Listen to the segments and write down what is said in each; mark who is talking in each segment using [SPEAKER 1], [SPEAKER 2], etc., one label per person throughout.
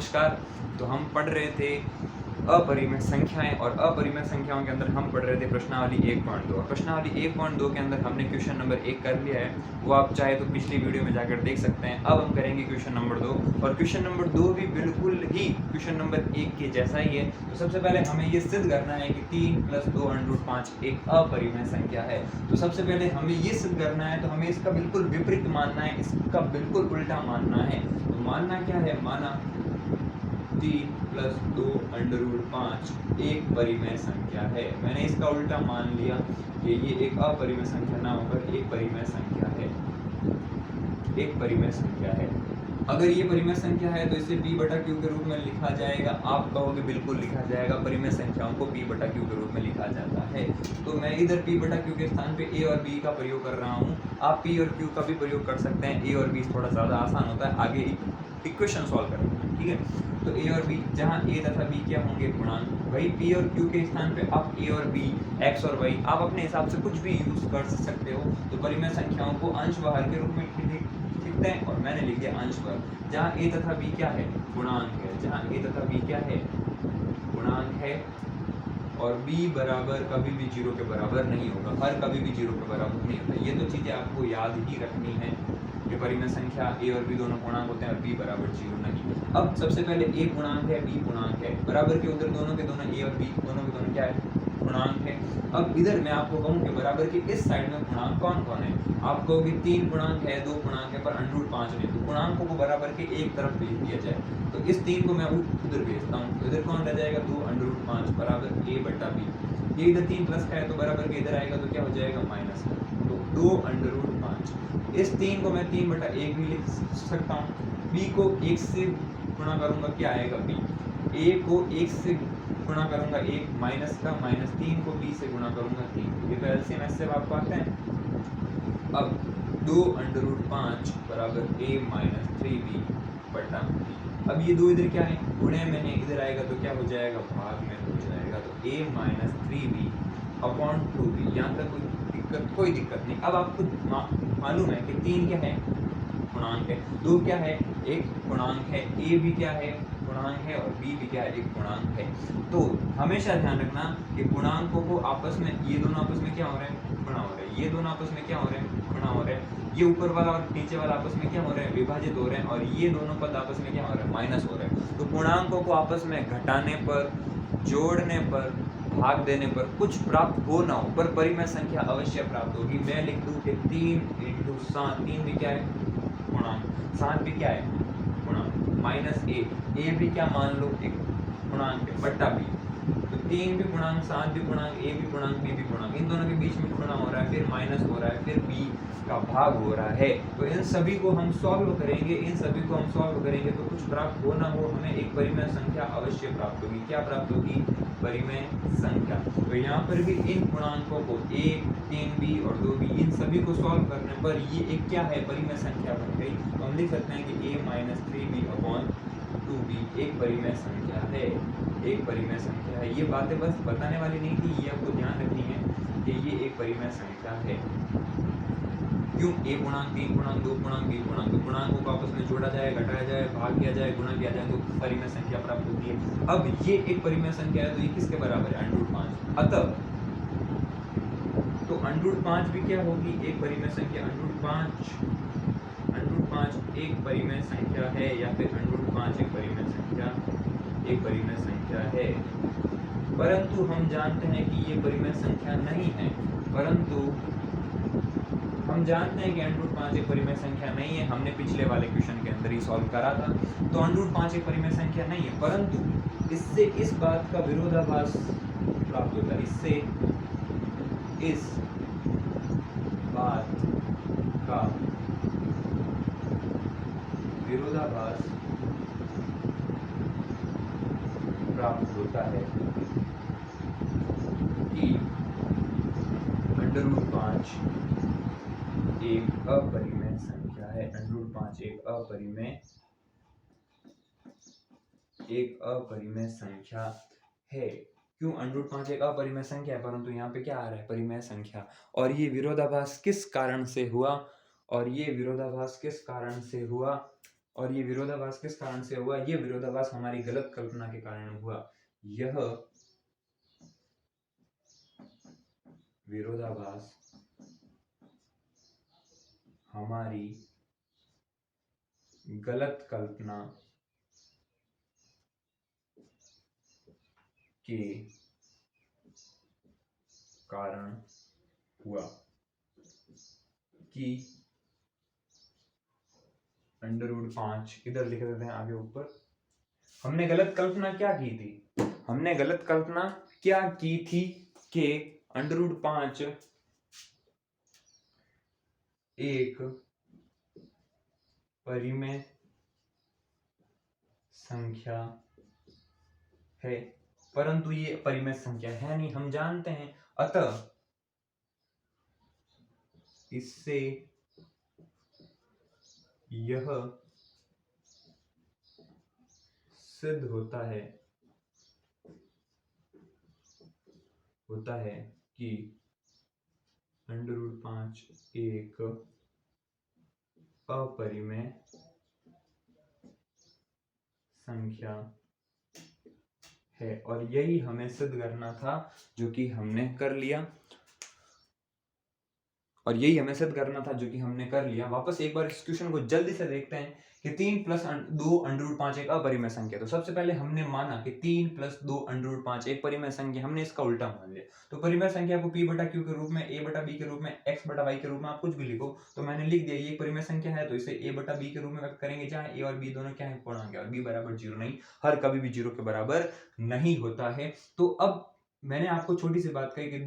[SPEAKER 1] नमस्कार। तो हम पढ़ रहे थे अपरिमेय संख्याएँ और अपरिमेय संख्याओं के अंदर हम पढ़ रहे थे प्रश्नावली 1.2 और प्रश्नावली 1.2 के अंदर हमने क्वेश्चन नंबर 1 कर लिया है। वो आप चाहे तो पिछली वीडियो में जाकर देख सकते हैं। अब हम करेंगे क्वेश्चन नंबर 2 और क्वेश्चन नंबर 2 भी बिल्कुल ही क्वेश्चन नंबर 1 के जैसा ही है। तो सबसे पहले हमें ये सिद्ध करना है कि 3 + 2√5 एक अपरिमेय संख्या है। तो सबसे पहले हमें ये सिद्ध करना है, तो हमें इसका बिल्कुल विपरीत मानना है, इसका बिल्कुल उल्टा मानना है। तो मानना क्या है? माना 3 + 2√5 एक परिमेय संख्या है। मैंने इसका उल्टा मान लिया कि ये एक अपरिमेय संख्या ना होकर एक परिमेय संख्या है। एक परिमेय संख्या है। अगर ये परिमेय संख्या है तो इसे p/q के रूप में लिखा जाएगा। आप कहोगे बिल्कुल लिखा जाएगा, परिमेय संख्याओं को p/q के रूप में लिखा जाता है। तो मैं इधर p/q के स्थान पे a और b का प्रयोग कर रहा हूँ। आप p और q का भी प्रयोग कर सकते हैं। a और b थोड़ा ज़्यादा आसान होता है आगे इक्वेशन सॉल्व करने में, ठीक है। तो a और b, जहाँ a तथा b क्या होंगे? पूर्णांक। वही p और q के स्थान पे आप a और b, x और y आप अपने हिसाब से कुछ भी यूज कर सकते हो। तो परिमेय संख्याओं को अंश बाहर के रूप में लिखते हैं और मैंने लिख दिया अंश वर्ग। जहाँ a तथा b क्या है? गुणांक है। जहाँ a तथा b क्या है? गुणांक है। और b बराबर कभी भी 0 के बराबर नहीं होगा। हर कभी भी 0 के बराबर नहीं होता। ये तो चीज़ें आपको याद ही रखनी है कि परिमेय संख्या a और b दोनों पूर्णांक होते हैं और b बराबर 0 नहीं। अब सबसे पहले a पूर्णांक है, b पूर्णांक है। बराबर के उधर दोनों के दोनों a और b दोनों के दोनों क्या है? पूर्णांक है। अब इधर मैं आपको कहूँ कि बराबर के इस साइड में पूर्णांक कौन कौन है? आप कहोगे 3 पूर्णांक है, 2 पूर्णांक है, पर √5 नहीं। तो पूर्णांकों को बराबर के एक तरफ भेज दिया जाए। तो इस 3 को मैं उधर भेजता हूँ। तो इधर कौन रह जाएगा? 2√5 बराबर a/b। ये इधर 3 प्लस का है तो बराबर के इधर आएगा तो क्या हो जाएगा? माइनस का। तो 2√5। इस 3 को मैं 3/1 भी लिख सकता हूँ। b को 1 से गुणा करूंगा, क्या आएगा? b। a को 1 से गुणा करूंगा 1 माइनस का, -3 को b से गुणा करूंगा 3। ये तो एलसीएम एसएफ आपको आता है। अब 2√5 बराबर a - 3b/b। अब ये दो इधर क्या है? गुणे में है, इधर आएगा तो क्या हो जाएगा? भाग में हो जाएगा। तो a - 3b/2b। यहाँ तक कोई दिक्कत नहीं। अब आपको मालूम है कि 3 क्या है? पूर्णांक है। 2 क्या है? एक पूर्णांक है। a भी क्या है? पूर्णांक है। और b भी क्या है? एक पूर्णांक है। तो हमेशा ध्यान रखना कि पूर्णांकों को आपस में, ये दोनों आपस में क्या हो रहे हैं? गुणा हो रहे हैं। ये दोनों आपस में क्या हो रहे हैं? गुणा हो रहे हैं। ये ऊपर वाला और नीचे वाला आपस में क्या हो रहे हैं? विभाजित हो रहे हैं। और ये दोनों पद आपस में क्या हो रहे हैं? माइनस हो रहे हैं। तो पूर्णांकों को आपस में घटाने पर, जोड़ने पर, भाग देने पर कुछ प्राप्त हो ना हो, पर परिमेय संख्या अवश्य प्राप्त होगी। मैं लिख दूं कि 3 × 7, 3 भी क्या है? पूर्णांक। 7 भी क्या है? पूर्णांक। -a भी क्या मान लो? एक पूर्णांक है, बट्टा b। तो 3 भी पूर्णांक, 7 भी पूर्णांक, a भी पूर्णांक, b भी पूर्णांक। इन दोनों के बीच में गुणा हो रहा है, फिर माइनस हो रहा है, फिर b का भाग हो रहा है। तो इन सभी को हम सॉल्व करेंगे, तो कुछ प्राप्त हो ना हो, हमें एक परिमेय संख्या अवश्य प्राप्त होगी। क्या प्राप्त होगी? परिमेय संख्या। तो यहाँ पर भी इन पूर्णांकों को 1, 3b और 2b, इन सभी को सॉल्व करने पर ये एक क्या है? परिमेय संख्या बन गई। तो हम लिख सकते हैं कि a - 3b/2b एक परिमेय संख्या है। एक परिमेय संख्या है। ये बातें बस बताने वाली नहीं थी, ये आपको ध्यान रखनी है कि ये एक परिमेय संख्या है। क्यों? a पूर्णांक, 3 पूर्णांक, 2 पूर्णांक, b पूर्णांक। तो पूर्णांकों को आपस में जोड़ा जाए, घटाया जाए, भाग किया जाए, गुणा किया जाए, तो परिमेय संख्या प्राप्त होती है। अब ये एक परिमेय संख्या है तो ये किसके बराबर है? √5। अतः तो √5 भी क्या होगी? एक परिमेय संख्या। √5 एक परिमेय संख्या है, या फिर √5 एक परिमेय संख्या है। परंतु हम जानते हैं कि ये परिमेय संख्या नहीं है। √5 एक परिमेय संख्या नहीं है। हमने पिछले वाले क्वेश्चन के अंदर ही सॉल्व करा था। तो √5 एक परिमेय संख्या नहीं है, परंतु इससे इस बात का विरोधाभास प्राप्त होता है। इससे इस बात का विरोधाभास प्राप्त होता है कि √5 एक अपरिमेय संख्या है। √5 एक अपरिमेय संख्या है। क्यों? √5 एक अपरिमेय संख्या है, परंतु यहाँ पे क्या आ रहा है? परिमेय संख्या। और ये विरोधाभास किस कारण से हुआ? और ये विरोधाभास किस कारण से हुआ? ये विरोधाभास हमारी गलत कल्पना के कारण हुआ। यह विरोधाभास हमारी गलत कल्पना के कारण हुआ कि √5 इधर लिख देते हैं आगे ऊपर। हमने गलत कल्पना क्या की थी? हमने गलत कल्पना क्या की थी कि √5 एक परिमेय संख्या है, परंतु ये परिमेय संख्या है नहीं, हम जानते हैं। अतः इससे यह सिद्ध होता है कि √5 एक अपरिमेय संख्या है, और यही हमें सिद्ध करना था, जो कि हमने कर लिया। वापस एक बार इस क्वेश्चन को जल्दी से देखते हैं कि 3 + 2 √5 एक अपरिमेय संख्या। तो सबसे पहले हमने माना कि 3 + 2 √5 एक परिमेय संख्या, हमने इसका उल्टा मान लिया। तो परिमेय संख्या को p/q के रूप में, a/b के रूप में, x/y के रूप में आप कुछ भी लिखो, तो मैंने लिख दिया ये परिमेय संख्या है, तो इसे a/b के रूप में व्यक्त करेंगे, जहां a और b दोनों क्या है? पूर्णांक है, और b बराबर 0 नहीं, हर कभी भी 0 के बराबर नहीं होता है। तो अब मैंने आपको छोटी सी बात कही कि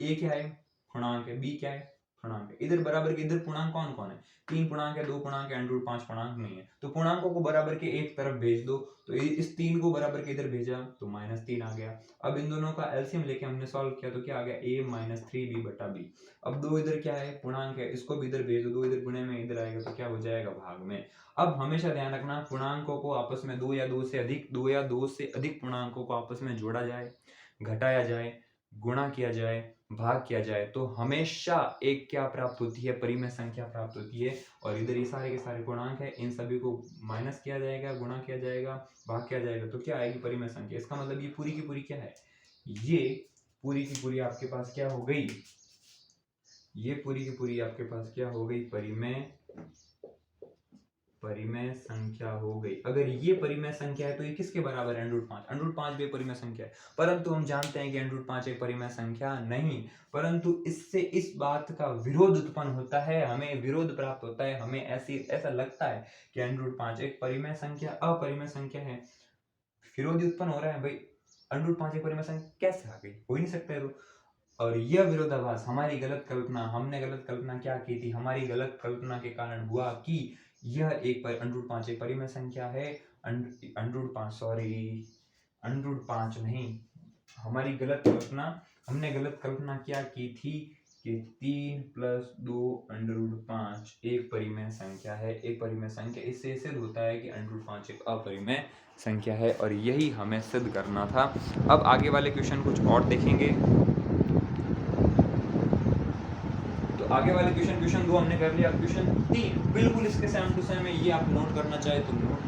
[SPEAKER 1] a क्या है? पूर्णांक है। b क्या है? पूर्णांक है। इधर बराबर के इधर पूर्णांक कौन कौन है? 3 पूर्णांक है, 2 पूर्णांक है, √5 पूर्णांक नहीं है। तो पूर्णांकों को बराबर के एक तरफ भेज दो, तो इस 3 को बराबर के इधर भेजा तो -3 आ गया। अब इन दोनों का एलसीएम लेके हमने सॉल्व किया तो क्या आ गया? a - 3b/b। अब 2 इधर क्या है? पूर्णांक है, इसको भी इधर भेज दो, 2 इधर गुणे में इधर आएगा तो क्या हो जाएगा? भाग में। अब हमेशा ध्यान रखना, पूर्णांकों को आपस में 2 या 2 से अधिक पूर्णांकों को आपस में जोड़ा जाए, घटाया जाए, गुणा किया जाए, भाग किया जाए, तो हमेशा एक क्या प्राप्त होती है? परिमेय संख्या प्राप्त होती है। और इधर ये सारे के सारे पूर्णांक है, इन सभी को माइनस किया जाएगा, गुणा किया जाएगा, भाग किया जाएगा, तो क्या आएगी? परिमेय संख्या। इसका मतलब ये पूरी की पूरी क्या है? ये पूरी की पूरी आपके पास क्या हो गई? ये पूरी की पूरी आपके पास क्या हो गई? परिमेय संख्या हो गई। अगर ये परिमेय संख्या है तो ये किसके बराबर है? √5। √5 भी परिमेय संख्या है, परंतु हम जानते हैं कि √5 एक परिमेय संख्या नहीं, परंतु इससे इस बात का विरोध उत्पन्न होता है, हमें विरोध प्राप्त होता है, हमें ऐसा लगता है कि √5 एक परिमेय संख्या अपरिमेय संख्या है। विरोध उत्पन्न हो रहा है भाई, √5 एक परिमेय संख्या कैसे आ गई? हो ही नहीं सकता है। तो और यह विरोधाभास हमारी गलत कल्पना, हमने गलत कल्पना क्या की थी? हमारी गलत कल्पना के कारण हुआ कि यह √5 एक परिमेय संख्या है। √5 नहीं, हमारी गलत कल्पना, हमने गलत कल्पना क्या की थी कि 3 + 2 √5 एक परिमेय संख्या है, एक परिमेय संख्या। इससे सिद्ध होता है कि √5 एक अपरिमेय संख्या है, और यही हमें सिद्ध करना था। अब आगे वाले क्वेश्चन कुछ और देखेंगे। आगे वाले क्वेश्चन 2 हमने कर लिया। क्वेश्चन 3 बिल्कुल इसके सेम टू सेम है, ये आप नोट करना चाहे तो नोट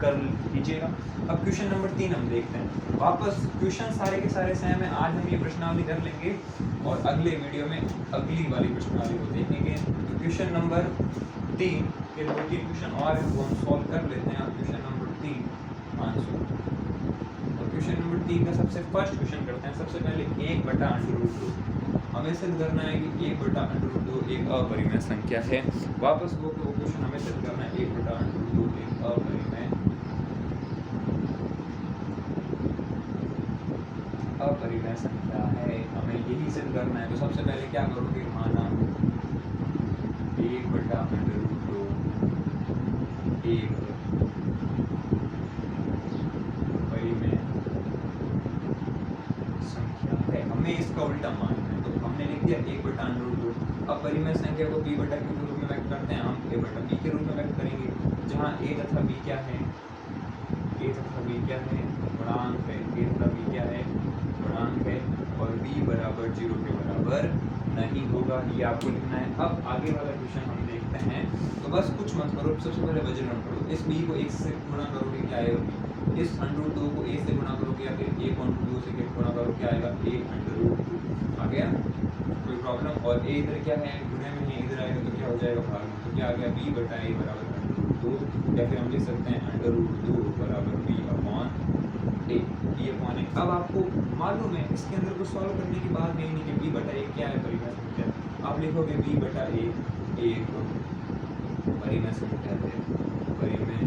[SPEAKER 1] कर लीजिएगा। अब क्वेश्चन नंबर 3 हम देखते हैं। वापस क्वेश्चन सारे के सारे सेम है। आज हम ये प्रश्नावली कर लेंगे और अगले वीडियो में अगली वाली प्रश्नावली को देखेंगे। तो क्वेश्चन नंबर 3 के 2-3 क्वेश्चन और हैं वो हम सॉल्व कर लेते हैं। क्वेश्चन नंबर 3 आंसर, और क्वेश्चन नंबर 3 का सबसे फर्स्ट क्वेश्चन करते हैं। सबसे पहले 1/√2 हमें सिद्ध करना है कि 1/√2 एक अपरिमेय संख्या है। वापस वो क्वेश्चन हमें सिद्ध करना है 1/√2 एक अपरिमेय संख्या है, हमें यही सिद्ध करना है। तो सबसे पहले क्या करोगे? माना 1/√2 एक परिमेय संख्या है, हमें इसका उल्टा मानना है। तो हमने लिख दिया 1/√2। अब परिमेय संख्या को p/q के रूप में व्यक्त करते हैं, हम a/b के रूप में व्यक्त करेंगे, जहां a तथा b क्या है? पूर्णांक है। a तथा b क्या है? पूर्णांक है, और b बराबर 0 के बराबर नहीं होगा, ये आपको लिखना है। अब आगे वाला क्वेश्चन हम देखते हैं, तो बस कुछ मत करो, सबसे पहले वज्रगण करो। इस b को 1 से गुणा करोगे क्या आएगा, इस √2 को a से गुणा करोगे या फिर a को √2 से गुणा करोगे क्या आएगा, a √2 आ गया, कोई प्रॉब्लम। और a इधर क्या है, गुणे में है, इधर आएगा तो क्या हो जाएगा भाग में, तो क्या आ गया b बटा a बराबर √2, या फिर हम लिख सकते हैं √2 बराबर b अपॉन a। अब आपको मालूम है इसके अंदर को सॉल्व करने की बात नहीं कि b बटा a क्या है, परिमेय संख्या। आप लिखोगे b बटा a एक परिमेय संख्या है, परिमेय संख्या,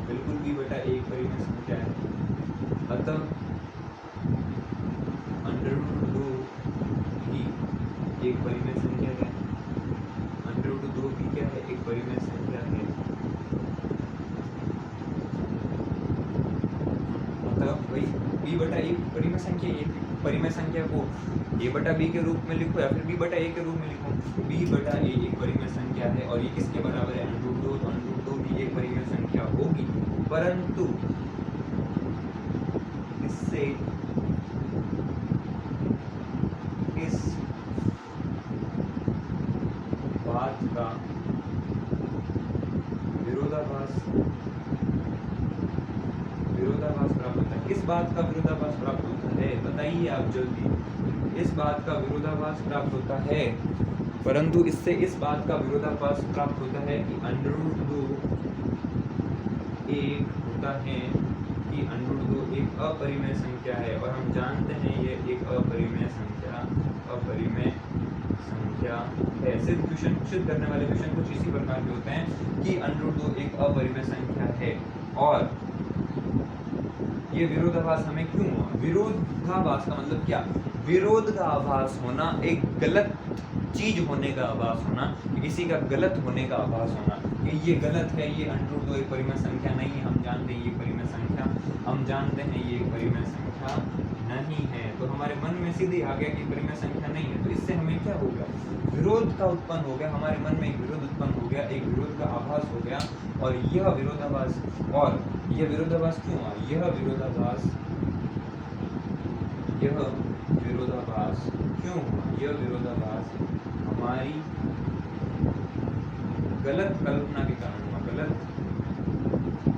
[SPEAKER 1] बिल्कुल b बटा a एक परिमेय संख्या है। अतः √2 भी एक परिमेय संख्या है, √2 भी क्या है, एक परिमेय संख्या है। वही b बटा a परिमेय संख्या, एक परिमेय संख्या को a बटा b के रूप में लिखो या फिर b बटा a के रूप में लिखो। b बटा a एक परिमेय संख्या है और ये किसके बराबर है, √2, तो √2 भी एक परिमेय संख्या होगी, परंतु इससे इस बात का विरोधाभास प्राप्त होता है। किस बात का विरोधाभास प्राप्त होता है, बताइए आप जल्दी। इस बात का विरोधाभास प्राप्त होता है, परंतु इससे इस बात का विरोधाभास प्राप्त होता है कि √2 एक होता है, कि √2 एक अपरिमेय संख्या है, और हम जानते हैं ये एक अपरिमेय संख्या है। सिर्फ क्वेश्चन सिद्ध करने वाले क्वेश्चन कुछ इसी प्रकार के होते हैं कि √2 एक अपरिमेय संख्या है। और ये विरोधाभास हमें क्यों हुआ, विरोधाभास का मतलब क्या, विरोध का आभास होना, एक गलत चीज होने का आभास होना, किसी का गलत होने का आभास होना कि ये गलत है, ये √2 एक परिमेय संख्या नहीं है, हम जानते हैं ये परिमेय संख्या, हम जानते हैं ये परिमेय संख्या नहीं है, तो हमारे मन में सीधे आ गया कि परिमेय संख्या नहीं है। तो इससे हमें क्या हो गया, विरोध का उत्पन्न हो गया, हमारे मन में एक विरोध उत्पन्न हो गया, एक विरोध का आभास हो गया। और यह विरोधाभास, और यह विरोधाभास क्यों हुआ, यह विरोधाभास क्यों हुआ, यह विरोधाभास हमारी गलत कल्पना के कारण हुआ, गलत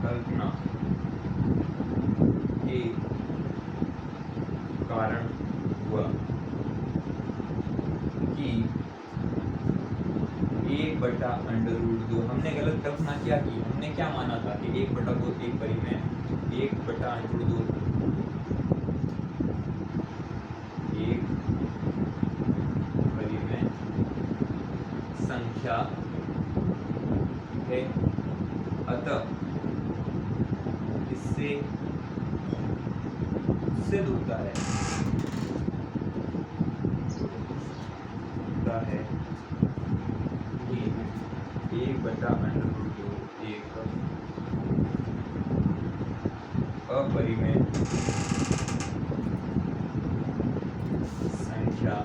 [SPEAKER 1] कल्पना के कारण हुआ कि 1 बटा √2, हमने गलत कल्पना क्या की, हमने क्या माना था कि 1 बटा 2 एक परिमेय, 1 बटा √2 एक परिमेय संख्या है। अतः इससे सिद्ध होता है कि 1 बटा √2 एक अपरिमेय संख्या है।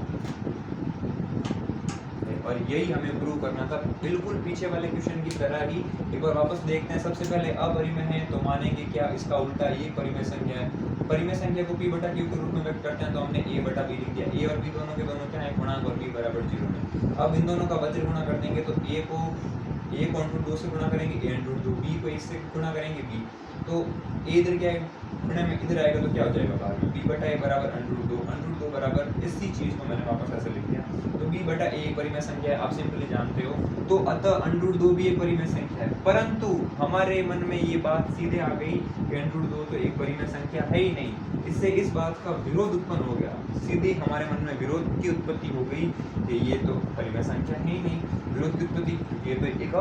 [SPEAKER 1] और यही हमें प्रूव करना था, बिल्कुल पीछे वाले क्वेश्चन की तरह ही। एक बार वापस देखते हैं। सबसे पहले अपरिमेय है तो मानेंगे क्या, इसका उल्टा ये परिमेय संख्या है। परिमेय संख्या को p बटा q के रूप में व्यक्त करते हैं, तो हमने a बटा b लिख दिया। a और b दोनों के दोनों क्या है, गुणांक, और b बराबर 0 में। अब इन दोनों का वज्र गुणा कर देंगे, तो a को √2 से गुणा करेंगे, a √2, b को इससे गुणा करेंगे, b, तो a इधर क्या है, गुणे में इधर आएगा तो क्या हो जाएगा भाग में, b बटा a बराबर √2 बराबर इसी चीज को मैंने वापस ऐसे लिख दिया। तो b बटा a एक परिमेय संख्या है, आप सिंपली जानते हो। तो अतः √2 भी एक परिमेय संख्या है, परंतु हमारे मन में ये बात सीधे आ गई कि √2 तो एक परिमेय संख्या है ही नहीं। इससे इस बात का विरोध उत्पन्न हो गया, सीधे हमारे मन में विरोध की उत्पत्ति हो गई कि ये तो परिमेय संख्या है ही नहीं। विरोध की उत्पत्ति, ये तो एक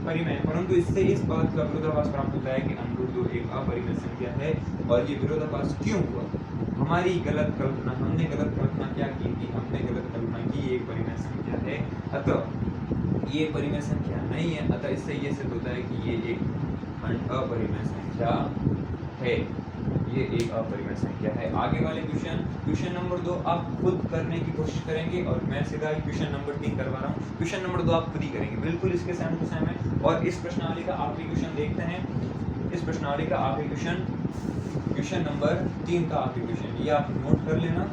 [SPEAKER 1] परिमेय, परंतु इससे इस बात का विरोधाभास प्राप्त होता है कि √2 एक अपरिमेय संख्या है। और ये विरोधाभास क्यों हुआ, हमारी गलत कल्पना, हमने गलत कल्पना क्या की थी, हमने गलत कल्पना की एक परिमेय संख्या है, अतः ये परिमेय संख्या नहीं है। अतः इससे ये सिद्ध होता है कि ये एक अपरिमेय संख्या है, ये एक अपरिमेय संख्या है। आगे वाले क्वेश्चन नंबर 2 आप खुद करने की कोशिश करेंगे, और मैं सीधा क्वेश्चन नंबर 3 करवा रहा हूँ। क्वेश्चन नंबर 2 आप खुद ही करेंगे, बिल्कुल इसके सेम टू सेम है। और इस प्रश्नावली का आखिरी क्वेश्चन देखते हैं। इस प्रश्नावली का आखिरी क्वेश्चन नंबर 3 का आखिरी क्वेश्चन, ये आप नोट कर लेना।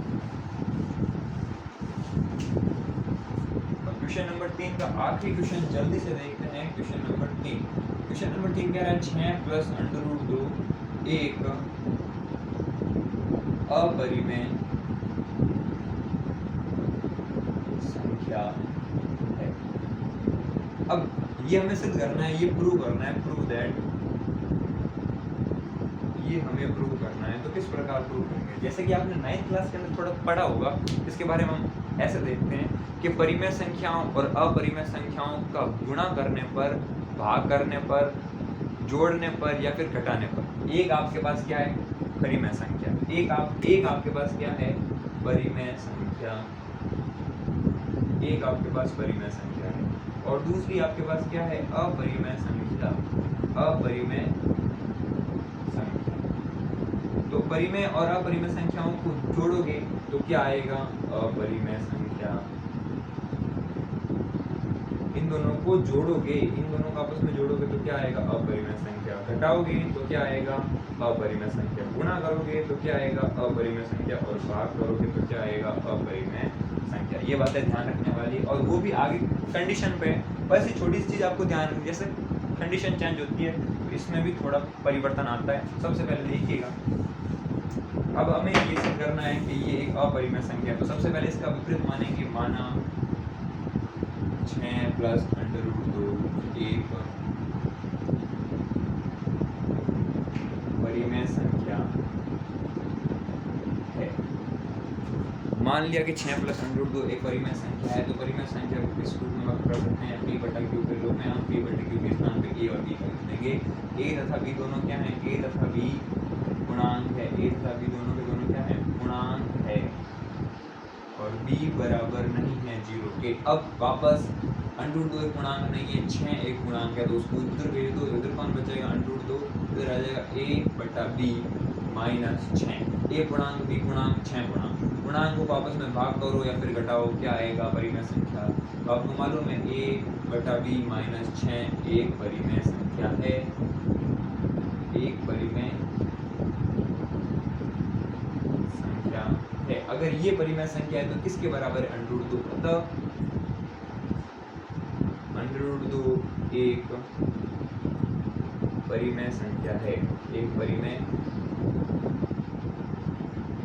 [SPEAKER 1] क्वेश्चन नंबर 3 का आखिरी क्वेश्चन जल्दी से देखते हैं। क्वेश्चन नंबर 3 कह रहा है 6 प्लस अंडर रूट 2 एक अपरिमेय संख्या है। अब ये हमें सिद्ध करना है, ये प्रूव करना है, प्रूव दैट, ये हमें प्रूव करना है। तो किस प्रकार प्रूव करेंगे? जैसे कि आपने 9th क्लास के अंदर थोड़ा पढ़ा होगा, इसके बारे में हम ऐसे देखते हैं कि परिमेय संख्याओं और अपरिमेय संख्याओं का गुणा करने पर, भाग करने पर, जोड़ने पर या फिर घटाने पर एक आपके पास क्या है? परिमेय संख्या। एक आपके पास क्या है? परिमेय संख्या। एक आपके पास परिमेय संख्या है और दूसरी आपके पास क्या है? अपरिमेय संख्या। अपरिमेय संख्या। तो परिमेय और अपरिमेय संख्याओं को जोड़ोगे तो क्या आएगा? अपरिमेय संख्या। इन दोनों को जोड़ोगे, इन दोनों को आपस में जोड़ोगे तो क्या आएगा? अपरिमेय संख्या। घटाओगे तो क्या आएगा? अपरिमेय संख्या। गुणा करोगे तो क्या आएगा? अपरिमेय संख्या। और भाग करोगे तो क्या आएगा? अपरिमेय संख्या। ये बातें ध्यान रखने वाली, और वो भी आगे कंडीशन पे। बस ये छोटी सी चीज आपको ध्यान रखनी, जैसे कंडीशन चेंज होती है तो इसमें भी थोड़ा परिवर्तन आता है। सबसे पहले देखिएगा, अब हमें ये सिद्ध करना है कि ये एक अपरिमेय संख्या है। तो सबसे पहले इसका विपरीत मानेंगे, माना 6 प्लस अंडर रूट 2 एक परिमेय संख्या है। मान लिया कि 6 प्लस अंडर रूट 2 एक परिमेय संख्या है, तो परिमेय संख्या को किस रूप में व्यक्त कर सकते हैं? p बटा q के रूप में। हम p बटा q के स्थान पे a और b का लिख देंगे। a तथा b दोनों क्या हैं? a तथा b गुणांक है। a तथा b दोनों के दोनों क्या है? गुणांक है। और b बराबर नहीं है 0 के। अब वापस अंडर रूट 2 एक गुणांक नहीं है, 6 एक गुणांक है, तो उसको उधर भेज दो। इधर कौन बचेगा? Under root 2। इधर आ जाएगा a बटा b माइनस 6। a गुणांक, b गुणांक, 6 गुणांक। गुणांक को आपस में भाग करो या फिर घटाओ, क्या आएगा? परिमेय संख्या। तो आपको मालूम है a बटा b माइनस 6 एक परिमेय संख्या है। एक परिमेय संख्या है। अगर ये परिमेय संख्या है तो किसके बराबर है? Under root 2। अतः अंडर रूट 2 एक परिमेय संख्या है। एक परिमेय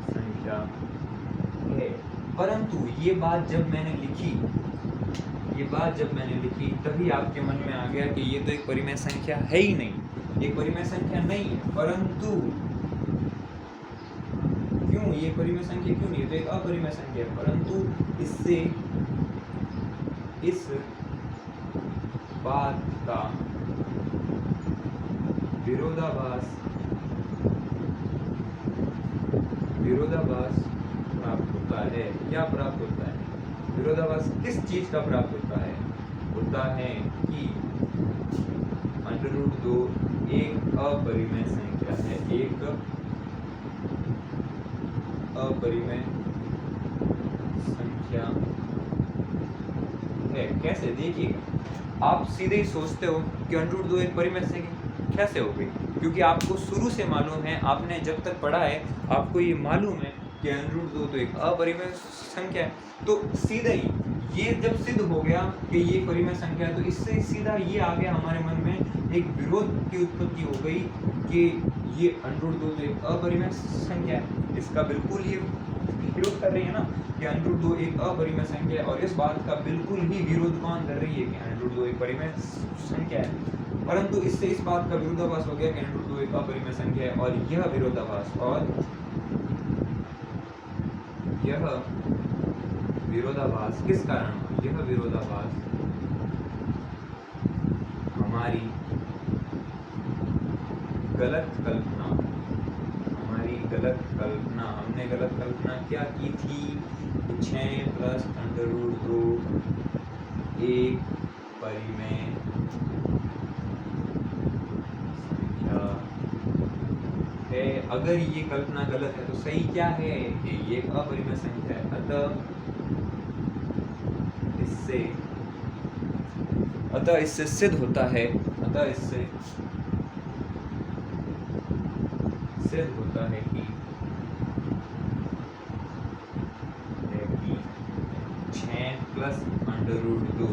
[SPEAKER 1] संख्या है। परंतु ये बात जब मैंने लिखी तभी आपके मन में आ गया कि ये तो एक परिमेय संख्या है ही नहीं, एक परिमेय संख्या नहीं है। परंतु क्यों ये परिमेय संख्या क्यों नहीं है? तो एक अपरिमेय संख्या है। परंतु इससे इस बात का विरोधाभास प्राप्त होता है। क्या प्राप्त होता है? विरोधाभास किस चीज का प्राप्त होता है? होता है कि अंडर रूट 2 एक अपरिमेय संख्या है। एक अपरिमेय संख्या है। कैसे? देखिएगा, आप सीधे ही सोचते हो कि अंडर रूट 2 एक परिमेय संख्या कैसे हो गई, क्योंकि आपको शुरू से मालूम है, आपने जब तक पढ़ा है आपको ये मालूम है कि अंडर रूट 2 तो एक अपरिमेय संख्या है। तो सीधे ही ये जब सिद्ध हो गया कि ये परिमेय संख्या है, तो इससे सीधा ये आ गया हमारे मन में, एक विरोध की उत्पत्ति हो गई कि ये अंडर रूट 2 तो एक अपरिमेय संख्या है। इसका बिल्कुल ये विरोध कर रही है ना कि अंडर रूट 2 एक अपरिमेय संख्या है, और इस बात का बिल्कुल ही विरोध कौन कर रही है कि अंडर रूट 2 एक परिमेय संख्या है। परंतु इससे इस बात का विरोधाभास हो गया कि अंडर रूट 2 एक अपरिमेय संख्या है। और यह विरोधाभास किस कारण हुआ? यह विरोधाभास हमारी गलत कल्पना, हमने गलत कल्पना क्या की थी? 6 प्लस अंडर रूट 2 एक परिमेय संख्या है। अगर ये कल्पना गलत है तो सही क्या है? कि ये अपरिमेय संख्या है। अतः इससे सिद्ध होता है, कि 6 प्लस √2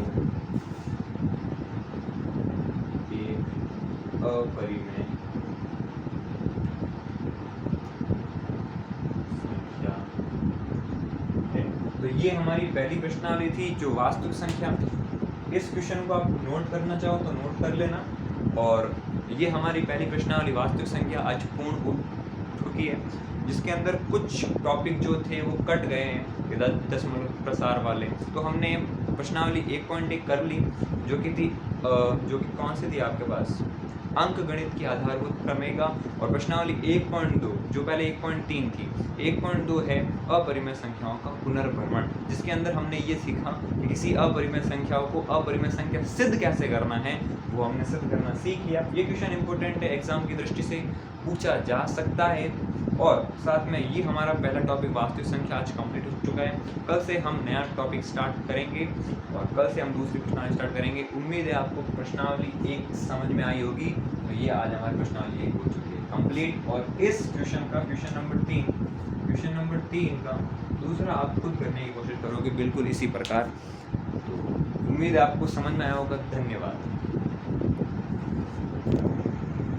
[SPEAKER 1] एक अपरिमेय संख्या है। तो ये हमारी पहली प्रश्नावली थी जो वास्तविक संख्या। इस क्वेश्चन को आप नोट करना चाहो तो नोट कर लेना। और ये हमारी पहली प्रश्नावली वास्तविक संख्या आज पूर्ण हो चुकी है, जिसके अंदर कुछ टॉपिक जो थे वो कट गए हैं दशमलव प्रसार वाले। तो हमने प्रश्नावली 1.1 कर ली, जो कि कौन सी थी आपके पास, अंक गणित की आधारभूत प्रमेय। और प्रश्नावली 1.2 जो पहले 1.3 थी, 1.2 है अपरिमेय संख्याओं का पुनर्भ्रमण, जिसके अंदर हमने ये सीखा कि किसी अपरिमेय संख्याओं को अपरिमेय संख्या सिद्ध कैसे करना है, वो हमने सिद्ध करना सीख लिया। ये क्वेश्चन इंपॉर्टेंट है, एग्जाम की दृष्टि से पूछा जा सकता है। और साथ में ये हमारा पहला टॉपिक वास्तविक संख्या आज कंप्लीट हो चुका है। कल से हम नया टॉपिक स्टार्ट करेंगे और कल से हम दूसरी प्रश्नावली स्टार्ट करेंगे। उम्मीद है आपको प्रश्नावली 1 समझ में आई होगी। तो ये आज हमारी प्रश्नावली 1 हो चुकी है कंप्लीट। और इस क्वेश्चन का क्वेश्चन नंबर 3 का दूसरा आप खुद करने की कोशिश करोगे बिल्कुल इसी प्रकार। तो उम्मीद है आपको समझ में आया होगा। धन्यवाद।